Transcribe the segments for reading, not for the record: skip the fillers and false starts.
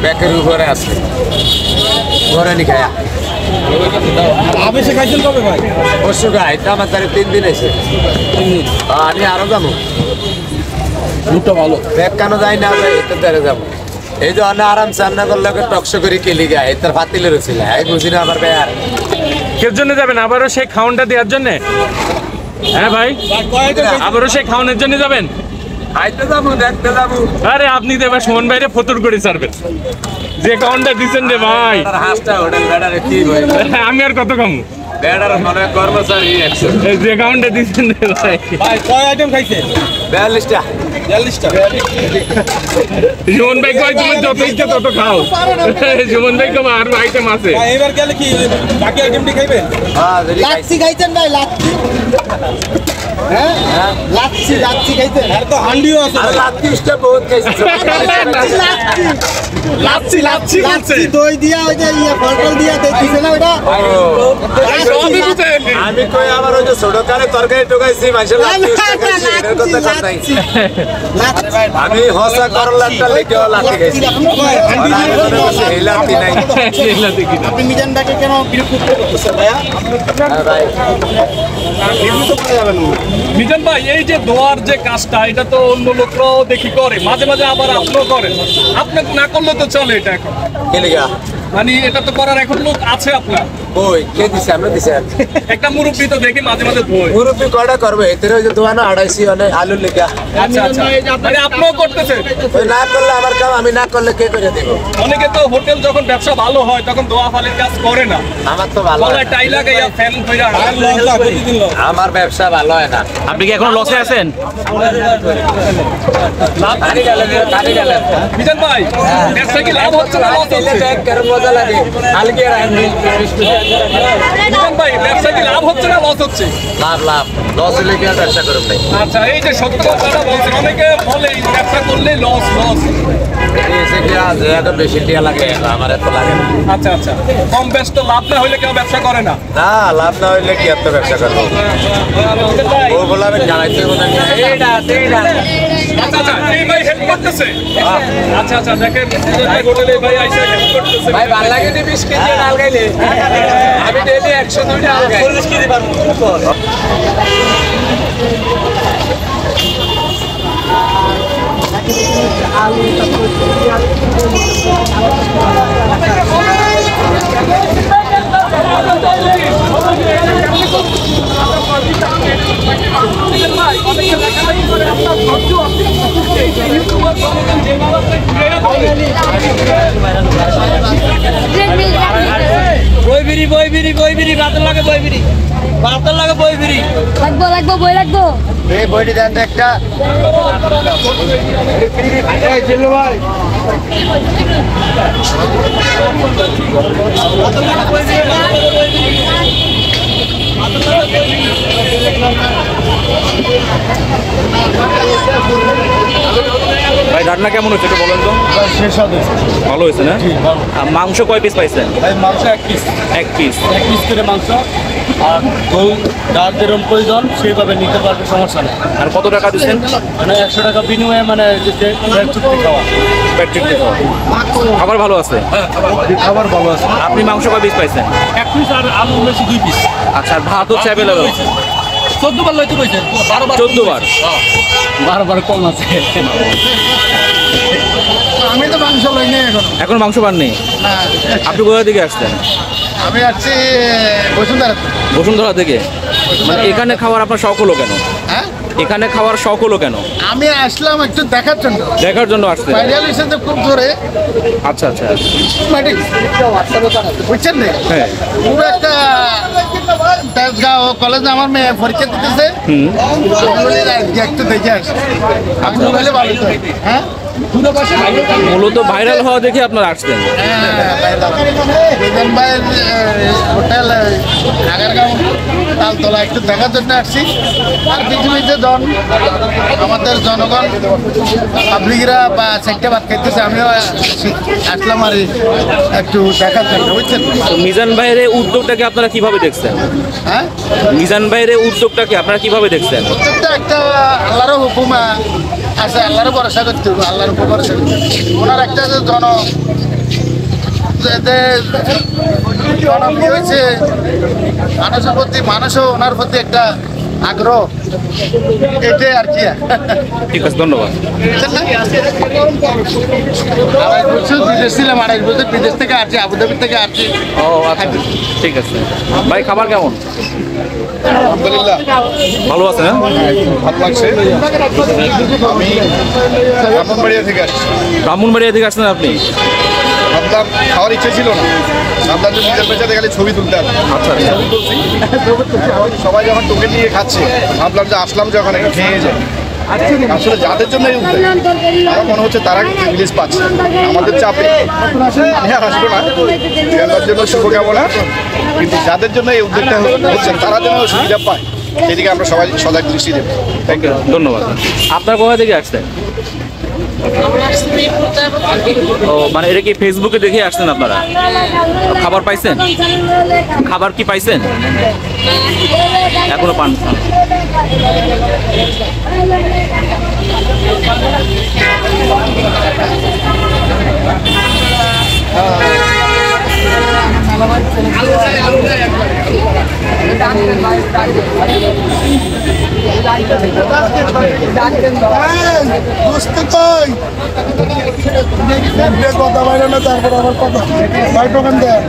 ব্যাকের উপরে আছে ঘরে নি খায়া আবেশে খাইছেন কবে ভাই? পরশু গাই তো আমার তারিখ 3 দিন এসে 3 দিন। আমি আরো যাবো দুটো ভালো ব্যাগ কেন যাই না ভাই এতে তারে যাবো এই যে অনেক আরাম সামনা করলে টকশো করে কেলি গায়ে তার ফাতিলে রয়েছিল এই বুঝি না আবার ভাই আর কের জন্য যাবেন আবারও সেই খাওয়ানটা দেওয়ার জন্য? হ্যাঁ ভাই, আবারও সেই খাওয়ানোর জন্য যাবেন? আইতে যাবো দেখতে যাবো। আরে আপনি তো এবার সুমন ভাইরে ফতুর করে ছাড়বেন যে খাওয়ানটা দিচ্ছেন রে ভাই। হাঁসটা হোটেল বেড়ারে কি ভাই আমি আর কত কম বেড়ার মনে কর্মচারী 100 এই যে খাওয়ানটা দিচ্ছেন রে ভাই। ভাই কয় আইটেম খাইছে? 42টা 42টা। সুমন ভাই কয় তুমি যত ইচ্ছা তত খাও। সুমন ভাই কম আর আইটেম আছে। ভাই এবার গেলে কি বাকি আইটেমটি খাইবেন? হ্যাঁ যদি লাচ্ছি খাইছেন ভাই? লাচ্ছি হ্যাঁ লাচ্ছি লাচ্ছি খাইছেন? আর তো হান্ডিও আছে আর ভাই। লাত্তিসটা বহুত খাইছে লাচ্ছি লাচ্ছি বলছে। লাচ্ছি দই দিয়া ওই যে ফল দিয়া দিছে না ওটা? সবই বুঝেন। আমি কই আবার ওই যে ছোট কারে তরকারি টোকাইছি মাইশা লাত্তিসটা খাইছি এর কথা নাই আমি হসা করলাটা লেগে লাত্তি খাইছি এই লাত্তি নাই আপনি মিজান ভাইকে কেন বিরক্ত করতেছেন ভাইয়া? ভাই মিজান ভাই এই যে দোয়ার যে কাজটা এটা তো অন্য লোকরাও দেখি করে, মাঝে মাঝে আবার আপনিও করেন। আপনাকে না করলে তো চলে এটা এখন, কে লিগা মানে এটা তো করার এখন লোক আছে আপনার। ওই কে দিছে আমরা দিছে একটা মুরব্বী তো দেখি মাঝে মাঝে ধোয়। মুরব্বি কয়টা করবে এতে ওই যে দোয়ানো আড়াইছি অনেক আলু লিগা আচ্ছা আচ্ছা, মানে আপনিও করতেছেন। ওই না করলে আমার কাম আমি না করলে কে করে দেব অনেকে তো হোটেল যখন ব্যবসা ভালো হয় তখন দোয়া ফালের কাজ করে না, আমার তো ভালো হয় গলায় টাই লাগাইয়া ফ্যান কইরা। আর লঙ্কা প্রতিদিন লঙ্কা। না। আমার ব্যবসা ভালো হয় না আপনি কি এখন লসে আছেন? তারি গেলে মিজান ভাই ব্যবসা কি লাভ হচ্ছে না লস হচ্ছে? ব্যাগ করে মজা লাগে আলগে রাখবি মিজান ভাই ব্যবসা কি লাভ হচ্ছে না লস হচ্ছে? লাভ লাভ লস হলে কি আর ব্যবসা করব ভাই আচ্ছা, এই যে সত্য কথাটা বলছেন, অনেকে বলে এই ব্যবসা করলে লস লস। এসে কি আজ এত বেশি টিয়া লাগে আমার এত লাগে না আচ্ছা আচ্ছা, কম বেশ তো লাভ না হইলে কেউ ব্যবসা করে না। না লাভ না হইলে কি এত ব্যবসা করবো মিজান ভাই, ও বলে আমি জানাইতে বলে আচ্ছা আচ্ছা, এই ভাই হেল্প করতেছে। আচ্ছা আচ্ছা, দেখেন মিজান ভাই হোটেলে ভাই আইসা হেল্প করতেছে। ভাই ভালো লাগে নি 20 কেজি ডাল গাইলে আমি ডেইলি 102 ডাল গাই 40 কেজি পারবো বই লাগবো এই বইটি দেন তো একটা এই জিল্লু ভাই ভাই রান্না কেমন হচ্ছে একটু বলেন তো? শেষ হবে। ভালো হয়েছে না? আর মাংস কয় পিস পাইছেন? ভাই মাংস এক পিস এক পিস করে মাংস আর দই যার যেরকম প্রয়োজন সেইভাবে নিতে পারবে, সমস্যা নেই। আর কত টাকা দিচ্ছেন? মানে 100 টাকা বিনিময়ে মানে যে চুক্তি খাওয়া পেট তৃপ্তি খাওয়া। খাবার ভালো আছে? খাবার ভালো আছে। আপনি মাংস কয় পিস পাইছেন? এক পিস আর আলু বেশি 2 পিস। আচ্ছা, আর ভাত হচ্ছে অ্যাভেলেবেল? 14 বার লইতে কইছেন, 12 বার 14 বার? 12 বার কম আছে। আমি তো মাংস লই না এখন মাংস পাননি? আপনি কোথা থেকে আসছেন? আমি আসছি বসুন্ধরা। বসুন্ধরা থেকে? মানে এখানে খাওয়ার আপনার শখ হলো কেন? হ্যাঁ এখানে খাওয়ার শখ হলো কেন? আমি আসলাম একটু দেখার জন্য। দেখার জন্য আসছেন? ভাইরাল হিসেবে খুব ধরে আচ্ছা আচ্ছা, বুঝছেন না? হ্যাঁ। পুরো একটা তেজগাঁও কলেজে আমার মেয়ে পরীক্ষা দিতেছে, একটু দেখে আসি। আপনি বলে ভালো তো। হ্যাঁ মূলত ভাইরাল হওয়া দেখে আপনারা আসছেন? মিজান ভাইয়ের হোটেল আগারগাঁও তালতলা একটু দেখার জন্য আসছি। আর পৃথিবীতে আমাদের জনগণ পাবলিকরা বা চারটে ভাত খাইতেছে, আমিও আসলাম আর একটু দেখার জন্য, বুঝছেন? তো মিজান ভাইয়ের এই উদ্যোগটাকে আপনারা কিভাবে দেখছেন? হ্যাঁ মিজান ভাইয়ের এই উদ্যোগটাকে আপনারা কিভাবে দেখছেন? প্রত্যেকটা একটা আল্লাহর হুকুমা আছে আল্লাহর ভরসা করতে হবে, আল্লাহর উপর ভরসা করতে হবে। ওনার একটা যে জনপ্রিয় হয়েছে মানুষের প্রতি, মানুষও ওনার প্রতি একটা আগ্রহ, এটাই আর কি। ঠিক আছে, ধন্যবাদ। 2.5 বছর বিদেশ ছিলাম, 2.5 বছর বিদেশ থেকে আসছি, আবুধাবি থেকে আসছি। ও আচ্ছা, ঠিক আছে। ভাই খাবার কেমন? আলহামদুলিল্লাহ ভালো আছে? হ্যাঁ, ভালো লাগছে। আমি ব্রাহ্মণবাড়িয়া থেকে আসছি। ব্রাহ্মণবাড়িয়া থেকে আসছেন আপনি? ভাবলাম খাওয়ার ইচ্ছে ছিল না, ভাবলাম যে নিজের পেছাতে গেলে ছবি তুলতে হবে। আচ্ছা, ছবি তুলছি, সবাই যখন টোকেন নিয়ে খাচ্ছে ভাবলাম যে আসলাম যখন একটু খেয়ে যাই। আসলে যাদের জন্য এই উদ্যোগ, আমার মনে হচ্ছে তারা রিলিজ পাচ্ছে, আমাদের চাপে আমি আর আসবো না, এটার জন্য শুভকামনা। কিন্তু যাদের জন্য এই উদ্যোগটা হচ্ছে তারা যেন সুবিধা পায়, সেদিকে আমরা সবাই সজাগ দৃষ্টি দেবো। থ্যাংক ইউ, ধন্যবাদ। আপনার কোথা থেকে আসছেন? ও মানে এটা কি ফেসবুকে দেখে আসছেন আপনারা? খাবার পাইছেন? খাবার কি পাইছেন? এখনো পান? কথা বাইরে না, তারপর আমার কথা ভাই টোকেন দেয়।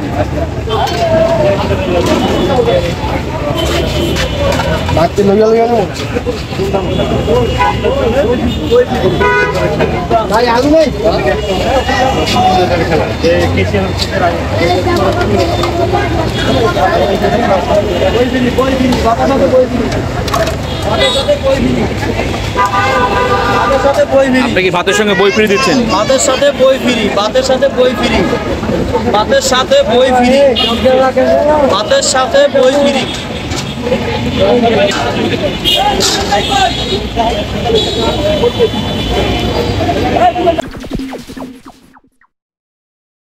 ভাবতে লইয়া লইয়া ভাই আলু নেই। আপনি কি ভাতের সঙ্গে বই ফ্রি দিচ্ছেন? ভাতের সাথে বই ফ্রি, ভাতের সাথে বই ফ্রি, ভাতের সাথে বই ফ্রি, ভাতের সাথে বই ফ্রি।